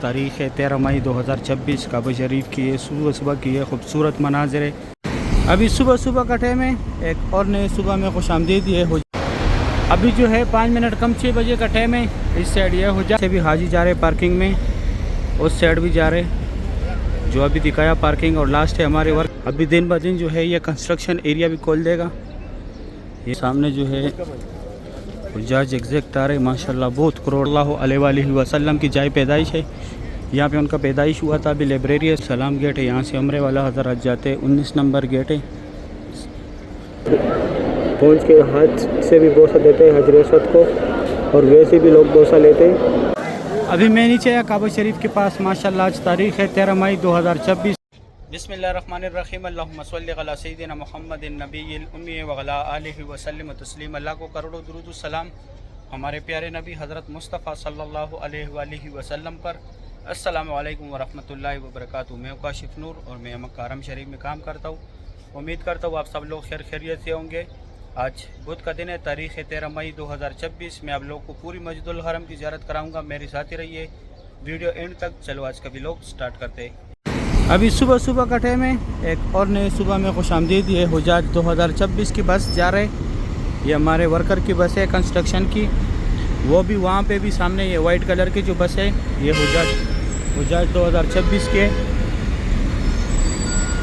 तारीख़ है 13 मई 2026 काबा शरीफ की ये सुबह सुबह की ये खूबसूरत मनाज़र है। अभी सुबह सुबह का टाइम है, एक और नए सुबह में खुशामदीद ये हो। अभी जो है 5 मिनट कम 6 बजे का टाइम है। इस साइड ये हो जा से भी हाजी जा रहे पार्किंग में, उस साइड भी जा रहे जो अभी दिखाया पार्किंग। और लास्ट है हमारे वर्क। अभी दिन ब दिन जो है ये कंस्ट्रक्शन एरिया भी खोल देगा। ये सामने जो है हुज्जाज एग्जैक्ट आ रहे माशाल्लाह, बहुत करोड़ सल्लल्लाहु अलैहि वसल्लम की जाए पैदाइश है। यहाँ पे उनका पैदाइश हुआ था। अभी लाइब्रेरी है, सलाम गेट है, यहाँ से उम्रे वाला हज़रत जाते हैं। 19 नंबर गेट है। पहुँच के हाथ से भी बोसा देते हैं हजर असवद को, और वैसे भी लोग बोसा लेते हैं। अभी मैं नीचे आया काबा शरीफ के पास माशाल्लाह। आज तारीख़ है 13 मई 2026। बिस्मिल्लाहिर्रहमानिर्रहीम। अल्लाहुम्मा सल्लि अला सय्यिदिना मुहम्मदिन नबिय्यिल उम्मी व अला आलिहि व सल्लिम तस्लीमा। अल्लाह को करोड़ों दुरूद सलाम हमारे प्यारे नबी हज़रत मुस्तफ़ा सल्लल्लाहु अलैहि वसल्लम पर। अस्सलामु अलैकुम व रहमतुल्लाहि व बरकातुहू। मैं काशिफ नूर और मैं मक्का हरम शरीफ में काम करता हूँ। उम्मीद करता हूँ आप सब लोग खैरियत से होंगे। आज बुध का दिन है, तारीख़ है 13 मई 2026। मैं आप लोगों को पूरी मस्जिदुल हरम की ज़ियारत कराऊंगा। मेरे साथ ही रहिए वीडियो एंड तक। चलो आज का व्लॉग स्टार्ट करते हैं। अभी सुबह सुबह का टाइम है, एक और नए सुबह में खुशामदीद। ये हुज्जाज 2026 की बस जा रहे। ये हमारे वर्कर की बस है कंस्ट्रक्शन की। वो भी वहाँ पे भी सामने ये वाइट कलर की जो बस है ये हुज्जाज 2026 के।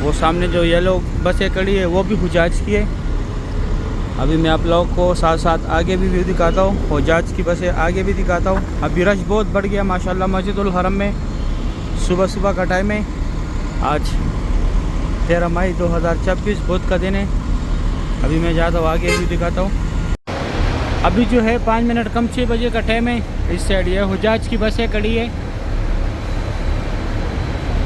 वो सामने जो येलो बसें खड़ी है वो भी हुज्जाज की है। अभी मैं आप लोगों को साथ साथ आगे भी व्यू दिखाता हूँ, हुज्जाज की बसें आगे भी दिखाता हूँ। अभी रश बहुत बढ़ गया माशाल्लाह मस्जिदुल हरम में। सुबह सुबह का टाइम है। आज 13 मई 2026 बुध का दिन है। अभी मैं जाता हूँ आगे भी दिखाता हूँ। अभी जो है 5 मिनट कम 6 बजे का टाइम है। इस साइड ये हुज्जाज की बसें खड़ी है।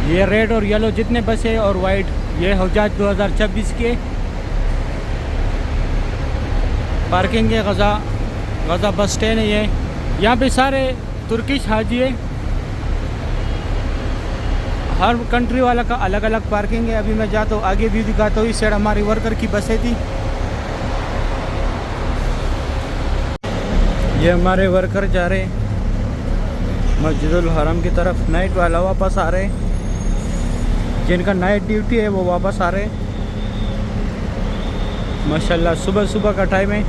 ये रेड और येलो जितने बस है और वाइट ये हुज्जाज 2026 के। पार्किंग है गज़ा बस स्टैंड है। ये यहाँ पे सारे तुर्किश हाजी है। हर कंट्री वाला का अलग अलग पार्किंग है। अभी मैं जाता हूँ आगे भी दिखाता हूँ। इस साइड हमारी वर्कर की बसें थी। ये हमारे वर्कर जा रहे मस्जिदुल हरम की तरफ। नाइट वाला वापस आ रहे, जिनका नाइट ड्यूटी है वो वापस आ रहे माशाल्लाह। सुबह सुबह का टाइम है।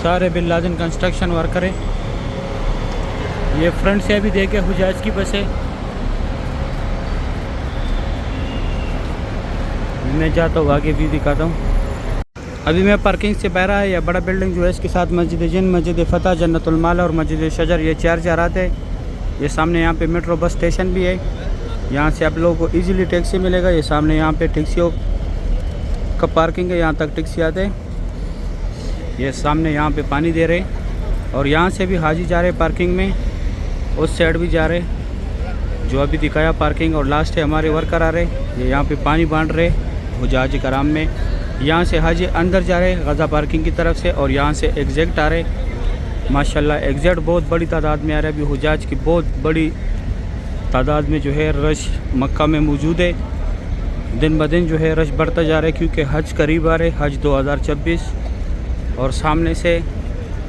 सारे बिन लादेन कंस्ट्रक्शन वर्कर है। ये फ्रंट से अभी देखे हुज्जाज की बस है। मैं जाता हूँ आगे भी दिखाता हूँ। अभी मैं पार्किंग से बाहर आया। बड़ा बिल्डिंग जो है इसके साथ मस्जिद जिन, मस्जिद फ़तह, जन्नतुल माला और मस्जिद शजर, ये 4 ज़रात है। ये सामने यहाँ पे मेट्रो बस स्टेशन भी है। यहाँ से आप लोगों को इजीली टैक्सी मिलेगा। ये सामने यहाँ पे टैक्सियों का पार्किंग है, यहाँ तक टैक्सी आते हैं। ये सामने यहाँ पे पानी दे रहे, और यहाँ से भी हाजी जा रहे पार्किंग में, उस साइड भी जा रहे जो अभी दिखाया पार्किंग। और लास्ट है हमारे वर्कर आ रहे, ये यहाँ पे पानी बांट रहे हुज्जाज कराम में। यहाँ से हाजी अंदर जा रहे गज़ा पार्किंग की तरफ से, और यहाँ से एग्जैक्ट आ रहे माशाल्लाह। एग्जैक्ट बहुत बड़ी तादाद में आ रहे। अभी हुज्जाज की बहुत बड़ी तादाद में जो है रश मक्का में मौजूद है। दिन ब दिन जो है रश बढ़ता जा रहा है, क्योंकि हज करीब आ रहे, हज 2026। और सामने से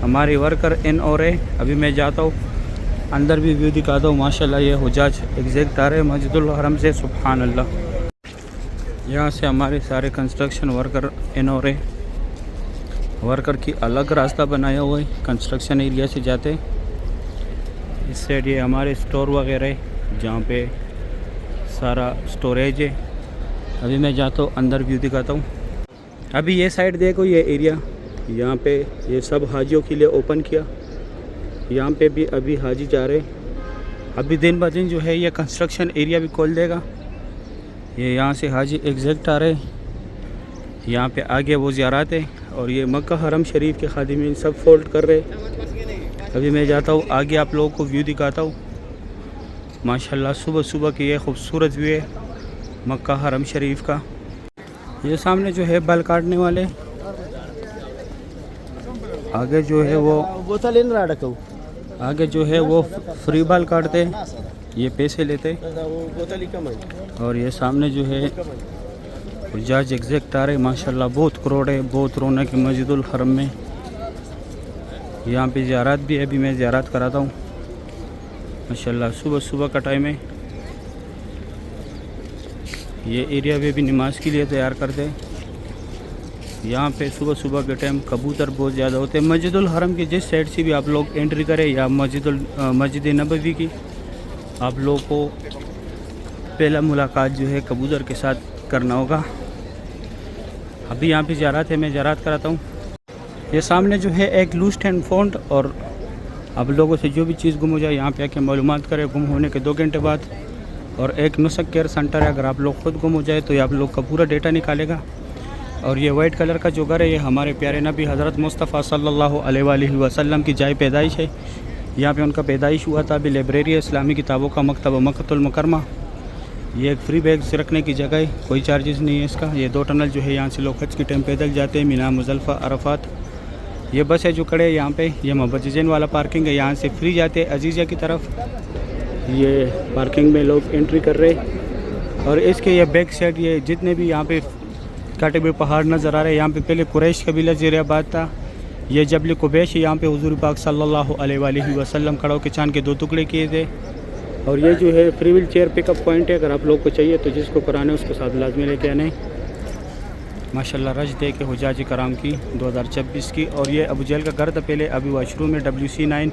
हमारी वर्कर इन और है। अभी मैं जाता हूँ अंदर भी व्यू दिखाता हूँ माशाल्लाह। ये हुज्जाज एग्जैक्ट आ रहे हैं मस्जिदुल हरम से। सुभान अल्लाह। यहाँ से हमारे सारे कंस्ट्रक्शन वर्कर इन और है। वर्कर की अलग रास्ता बनाया हुआ है कंस्ट्रक्शन एरिया से जाते। इस साइड ये हमारे स्टोर वगैरह है, जहाँ पे सारा स्टोरेज है। अभी मैं जाता हूँ अंदर व्यू दिखाता हूँ। अभी ये साइड देखो, ये एरिया यहाँ पे ये सब हाजियों के लिए ओपन किया। यहाँ पे भी अभी हाजी जा रहे। अभी दिन ब दिन जो है ये कंस्ट्रक्शन एरिया भी खोल देगा। ये यहाँ से हाजी एग्जैक्ट आ रहे, यहाँ पे आगे वो ज़ियारत है, और ये मक्का हरम शरीफ के खादिमीन सब फोल्ड कर रहे। अभी मैं जाता हूँ आगे आप लोगों को व्यू दिखाता हूँ माशाल्लाह। सुबह सुबह की ये खूबसूरत व्यू है मक्का हरम शरीफ का। ये सामने जो है बाल काटने वाले, आगे जो है वो आगे जो है वो फ्री बाल काटते, ये पैसे लेते। और ये सामने जो है हुज्जाज एग्जैक्ट आ रहे माशाल्लाह। बहुत करोड़ है, बहुत रौनक है मस्जिदुल हरम में। यहाँ पे ज़ियारत भी है, अभी मैं ज़ियारत कराता हूँ माशाल्लाह। सुबह सुबह का टाइम है। ये एरिया में भी नमाज के लिए तैयार करते हैं। यहाँ पे सुबह सुबह के टाइम कबूतर बहुत ज़्यादा होते हैं। मस्जिदुल हरम की जिस साइड से भी आप लोग एंट्री करें या मस्जिद नबवी की, आप लोग को पहला मुलाकात जो है कबूतर के साथ करना होगा। अभी यहाँ पे ज़ियारत है, मैं ज़ियारत कराता हूँ। ये सामने जो है एक लूस्ट एंड फाउंड, और आप लोगों से जो भी चीज़ गुम हो जाए यहाँ पे आके मालूमात करें गुम होने के 2 घंटे बाद। और एक नुस्ख केयर सेंटर है, अगर आप लोग ख़ुद गुम हो जाए तो ये आप लोग का पूरा डेटा निकालेगा। और ये वाइट कलर का जो घर है ये हमारे प्यारे नबी हज़रत मुस्तफ़ा सल्लल्लाहु अलैहि वसल्लम की जाए पैदाइश है। यहाँ पे उनका पैदाइश हुआ था। अभी लाइब्रेरी है, इस्लामी किताबों का मकतब मक्कतुल मुकरमा। ये एक फ्री बैग रखने की जगह है, कोई चार्जेस नहीं है इसका। ये 2 टनल जो है यहाँ से लोग हज के टाइम पैदल जाते हैं, मीना मुज़ल्फ़ा अरफात। ये बस है जो खड़े है यहाँ पे, ये मोहब्बत जैन वाला पार्किंग है, यहाँ से फ्री जाते हैं अजीज़ा की तरफ। ये पार्किंग में लोग एंट्री कर रहे। और इसके ये बैक साइड ये जितने भी यहाँ पे काटे हुए पहाड़ नज़र आ रहे हैं, यहाँ पे पहले कुरैश कबीला ज़ेर-ए-आबाद था। ये जबल कुबैश है, यहाँ पे हुज़ूर पाक सल्लल्लाहु अलैहि वसल्लम खड़ों के चांद के 2 टुकड़े किए थे। और ये जो है free wheel chair pickup point है, अगर आप लोग को चाहिए तो जिसको कराना है उसको साथ लाजमी लेके आने। माशाल्लाह रश दे के हुजाज कराम की 2026 की। और ये अबू जहल का घर था पहले, अभी वाशरूम है WC9।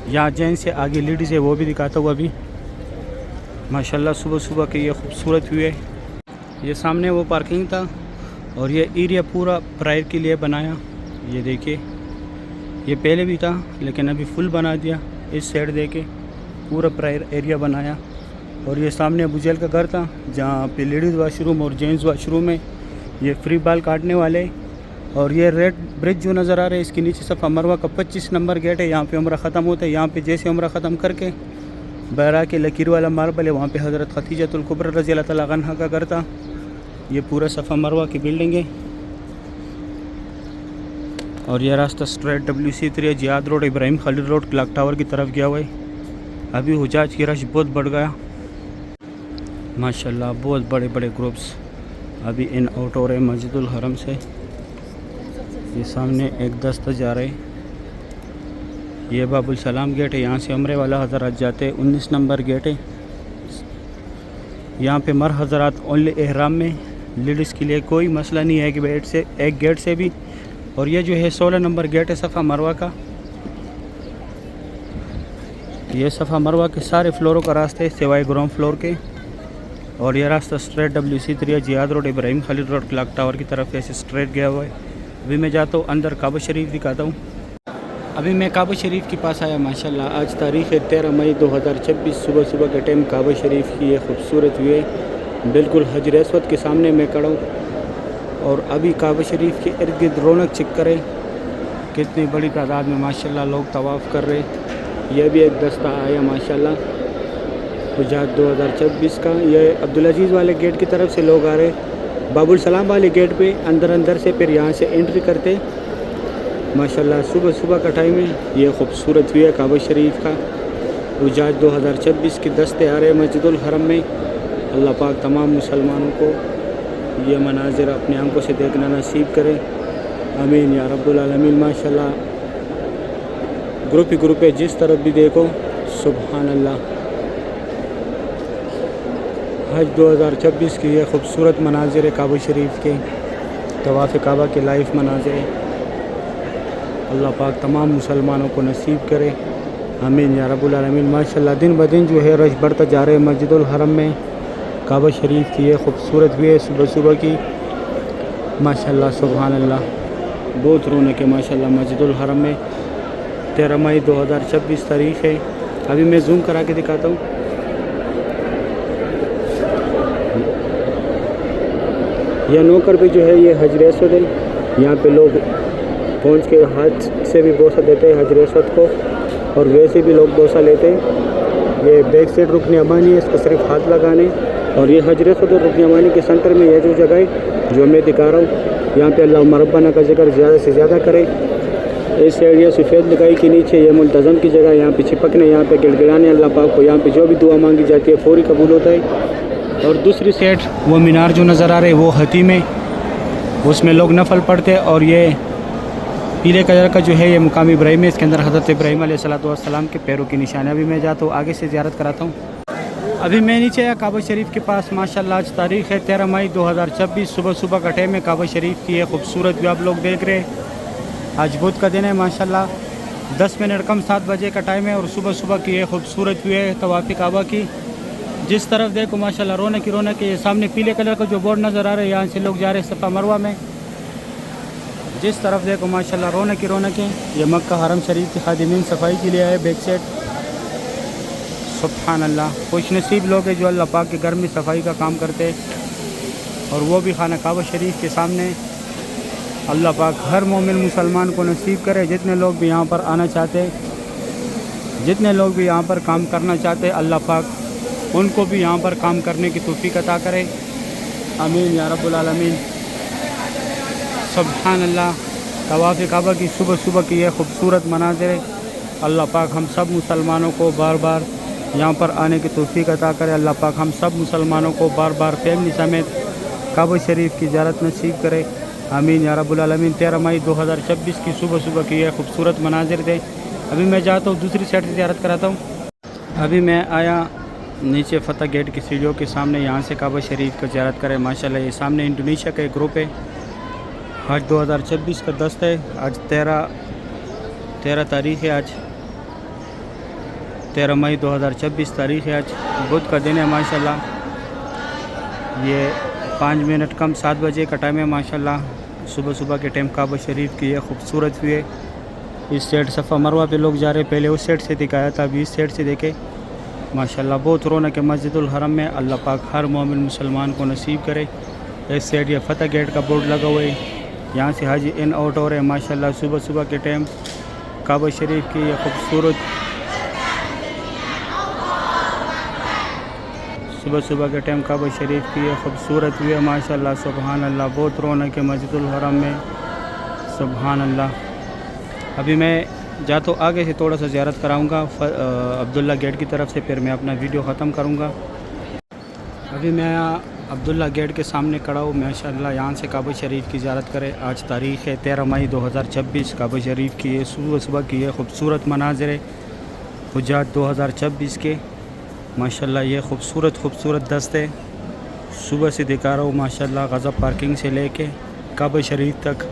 यहाँ जेंट्स से आगे लेडीज़ है, वो भी दिखाता हुआ अभी। माशाल्लाह सुबह सुबह के ये खूबसूरत व्यू है। ये सामने वो पार्किंग था, और ये एरिया पूरा प्रायर के लिए बनाया। ये देखिए, ये पहले भी था लेकिन अभी फुल बना दिया। इस साइड दे के पूरा प्रायर एरिया बनाया। और ये सामने अबू जहल का घर था, जहाँ पे लेडीज़ वाशरूम और जेंट्स वाशरूम है। ये फ्री बाल काटने वाले। और ये रेड ब्रिज जो नज़र आ रहा है, इसके नीचे सफ़ा मरवा का 25 नंबर गेट है। यहाँ पे उम्रा ख़त्म होता है। यहाँ पे जैसे उम्रा ख़त्म करके बहरा के लकीर वाला मार्बल है, वहाँ पे हज़रत खदीजतुल कुबरा रज़ी अल्लाह तआला अन्हा का घर था। ये पूरा सफ़ा मरवा की बिल्डिंग है। और यह रास्ता straight WC3 Ziyad road Ibrahim Khalid road clock tower की तरफ गया हुआ है। अभी हुजाज की रश बहुत बढ़ गया माशाल्लाह। बहुत बड़े बड़े ग्रुप्स अभी इन आउट हो रहे मस्जिदुल हरम से। ये सामने एक दस्ता जा रहे। ये बाबुल सलाम गेट है, यहाँ से उम्रे वाला हज़रात जाते हैं। 19 नंबर गेट है। यहाँ पे मर हज़रात ओनली एहराम में, लेडीज़ के लिए कोई मसला नहीं है कि एक गेट से भी। और ये जो है 16 नंबर गेट है सफ़ा मरवा का। ये सफ़ा मरवा के सारे फ्लोरों का रास्ते है सिवाय ग्राउंड फ्लोर के। और ये रास्ता straight WC3 Ziyad road Ibrahim Khalid road clock tower की तरफ ऐसे स्ट्रेट गया हुआ है। अभी मैं जाता हूँ अंदर, काबा शरीफ दिखाता हूँ। अभी मैं काबा शरीफ के पास आया माशाल्लाह। आज तारीख़ है 13 मई 2026। सुबह सुबह के टाइम काबा शरीफ की ये खूबसूरत व्यू है। बिल्कुल हजर अस्वद के सामने मैं खड़ा हूँ। और अभी काबा शरीफ के इर्द गिर्द रौनक चेक करें, कितनी बड़ी तादाद में माशाल्लाह लोग तवाफ़ कर रहे। यह भी एक दस्ता आया माशाल्लाह हुजाज 2026 का। ये अब्दुल अजीज़ वाले गेट की तरफ से लोग आ रहे, बाबुल सलाम वाले गेट पे अंदर से फिर यहाँ से एंट्री करते माशाल्लाह। सुबह सुबह का टाइम है। ये खूबसूरत व्यू है काबा शरीफ का। हुजाज 2026 के दस्ते आ रहे मस्जिदुल हरम में। अल्लाह पाक तमाम मुसलमानों को ये मनाजिर अपनी आंखों से देखना नसीब करे, आमीन या रब्बुल आलमीन। माशाल्लाह ग्रुप ही ग्रुप है, जिस तरफ भी देखो सुबहान अल्लाह। हज 2026 की ये खूबसूरत मनाजिर है काबा शरीफ के, तवाफ़ काबा के लाइव मनाजिर है। अल्लाह पाक तमाम मुसलमानों को नसीब करे, आमीन या रब्बुल आलमीन। माशाल्लाह दिन ब दिन जो है रश बढ़ता जा रहा है मस्जिदुल हरम में। काबा शरीफ की ये खूबसूरत भी है सुबह सुबह की माशाल्लाह सुबहान अल्लाह। बहुत रौनक है माशाल्लाह मस्जिदुल हरम में। 13 मई 2026 तारीख़ है। अभी मैं जूम करा के दिखाता हूँ। यह नौकर पे जो है ये हजर अस्वद है। यहाँ पे लोग पहुँच के हाथ से भी बोसा देते हैं हजर अस्वद को, और वैसे भी लोग बोसा लेते हैं। ये बैक साइड रुकन अमानी है, इसको सिर्फ हाथ लगाने। और ये हजर अस्वद और रुकन अमानी के सेंटर में यह जो जगह है जो मैं दिखा रहा हूँ, यहाँ पे अल्लाह रब्बाना का जिक्र ज़्यादा से ज़्यादा करे। इस साइड ये सफ़ेद लगाई के नीचे ये मुल्तज़म की जगह, यहाँ पे चिपकने, यहाँ पे गिड़गिड़ाने अल्लाह पाक को, यहाँ पे जो भी दुआ मांगी जाती है फौरी कबूल होता है। और दूसरी साइड वो मीनार जो नज़र आ रहे वो हती में, उसमें लोग नफल पढ़ते। और ये पीले कलर का जो है ये मुकाम इब्राहिम है, इसके अंदर हज़रत इब्राहिम अलैहिस्सलाम के पैरों की निशान है। अभी मैं जाता हूँ आगे से ज़ियारत कराता हूँ। अभी मैं नीचे आया काबा शरीफ के पास। माशाल्लाह आज तारीख़ है 13 मई 2026। सुबह सुबह का टाइम है। काबा शरीफ की है खूबसूरत व्यू आप लोग देख रहे हैं। आज बुध का दिन है माशाल्लाह। 10 मिनट कम 7 बजे का टाइम है और सुबह सुबह की ये खूबसूरत व्यू है तवाफ़ काबा की। जिस तरफ देखो माशाल्लाह रौनक ही रौनक है। सामने पीले कलर का जो बोर्ड नज़र आ रहा है, यहाँ से लोग जा रहे हैं सफ़ा मरवा में। जिस तरफ देखो माशाल्लाह रौनक ही रौनक है। ये मक्का हरम शरीफ की खादिमीन सफाई के लिए आए बैक साइड। सुब्हान अल्लाह, खुश नसीब लोग हैं जो अल्लाह पाक के घर में सफाई का काम करते हैं और वो भी खाना काबा शरीफ के सामने। अल्लाह पाक हर मोमिन मुसलमान को नसीब करे। जितने लोग भी यहाँ पर आना चाहते हैं, जितने लोग भी यहाँ पर काम करना चाहते हैं, अल्लाह पाक उनको भी यहाँ पर काम करने की तौफीक अता करे। आमीन या रब्बुल आलमीन। सुब्हान अल्लाह, तवाफ़ काबा की सुबह सुबह की यह खूबसूरत मनाज़िर है। अल्लाह पाक हम सब मुसलमानों को बार बार यहाँ पर आने की तौफीक अता करे। अल्लाह पाक हम सब मुसलमानों को बार बार फैमिली समेत काबा शरीफ की ज़ियारत नसीब करे। आमीन या रब्बुल आलमीन। 13 मई 2026 की सुबह सुबह की यह खूबसूरत मनाज़िर थे। अभी मैं जाता हूँ दूसरी साइड से ज़ियारत कराता हूँ। अभी मैं आया नीचे फ़तह गेट की सीढ़ियों के सामने, यहाँ से काबा शरीफ का ज़ियारत करें। माशाल्लाह ये सामने इंडोनेशिया का एक ग्रुप है। आज 2026 का 10 है। आज 13 तारीख़ है। आज 13 मई 2026 तारीख़ है। आज बुध का दिन है माशाल्लाह। ये 5 मिनट कम 7 बजे का टाइम है माशाल्लाह। सुबह सुबह के टाइम काबा शरीफ की यह खूबसूरत व्यू है। इस साइड सफ़ा मरवा पे लोग जा रहे हैं। पहले उस साइड से दिखाया था, अभी इस साइड से देखे। माशाल्लाह बहुत रौनक है मस्जिदुल हरम में। अल्लाह पाक हर मोमिन मुसलमान को नसीब करे। इस साइड ये फ़तह गेट का बोर्ड लगा हुआ है, यहाँ से हाजी इन आउट हो रहे हैं माशाल्लाह। सुबह सुबह के टाइम काबा शरीफ की यह खूबसूरत सुबह सुबह के टाइम काबा शरीफ की यह खूबसूरत व्यू है माशाल्लाह। सुबहान अल्लाह, बहुत रौनक है मस्जिदुल हरम में। सुबहान अल्लाह। अभी मैं जाता हूँ आगे से थोड़ा सा ज़ियारत कराऊँगा अब्दुल्ला गेट की तरफ से, फिर मैं अपना वीडियो ख़त्म करूँगा। अभी मैं अब्दुल्ला गेट के सामने खड़ा हूँ माशाल्लाह। यहाँ से काबा शरीफ की ज़ियारत करें। आज तारीख़ है 13 मई 2026। काबा शरीफ की ये सुबह सुबह की ये खूबसूरत मनाज़िर है हुज्जात 2026 के। माशाल्लाह ये खूबसूरत दस्ते सुबह से दिखा रहा हूँ माशाल्लाह। गज़ब पार्किंग से लेके काबा शरीफ तक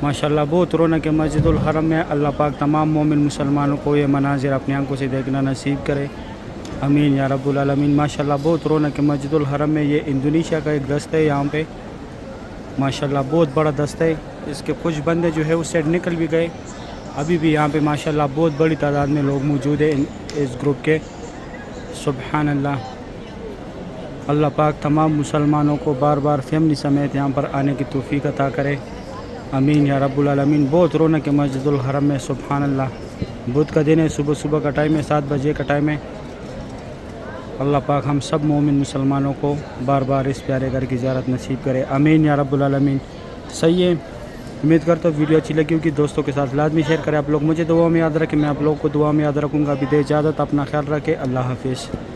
माशाल्लाह बहुत रौनक है मस्जिदुल हरम में। अल्लाह पाक तमाम मोमिन मुसलमानों को ये मनाज़िर अपनी आंखों से देखना नसीब करे। आमीन या रब्बुल आलमीन। माशाल्लाह बहुत रौनक है मस्जिदुल हरम में। ये इंडोनेशिया का एक दस्ता है यहाँ पे माशाल्लाह, बहुत बड़ा दस्ता है। इसके कुछ बंदे जो है उस साइड निकल भी गए। अभी भी यहाँ पे माशाल्लाह बहुत बड़ी तादाद में लोग मौजूद हैं इस ग्रुप के। सुब्हान अल्लाह। अल्लाह पाक तमाम मुसलमानों को बार बार फैमिली समेत यहाँ पर आने की तौफीक अता करे। आमीन या रब्बुल आलमीन। बहुत रौनक है मस्जिदुल हरम में। सुब्हान अल्लाह। बुध का दिन है, सुबह सुबह का टाइम है, 7 बजे का टाइम है। अल्लाह पाक हम सब मोमिन मुसलमानों को बार बार इस प्यारे घर की ज़ियारत नसीब करे। आमीन या रब्बुल आलमीन। सही है, उम्मीद करता हूँ वीडियो अच्छी लगी होगी। दोस्तों के साथ लाजमी शेयर करें। आप लोग मुझे दुआ में याद रखें, मैं आप लोग को दुआ में याद रखूँगा। अभी दे इजाज़त, अपना ख्याल रखें। अल्लाह हाफिज़।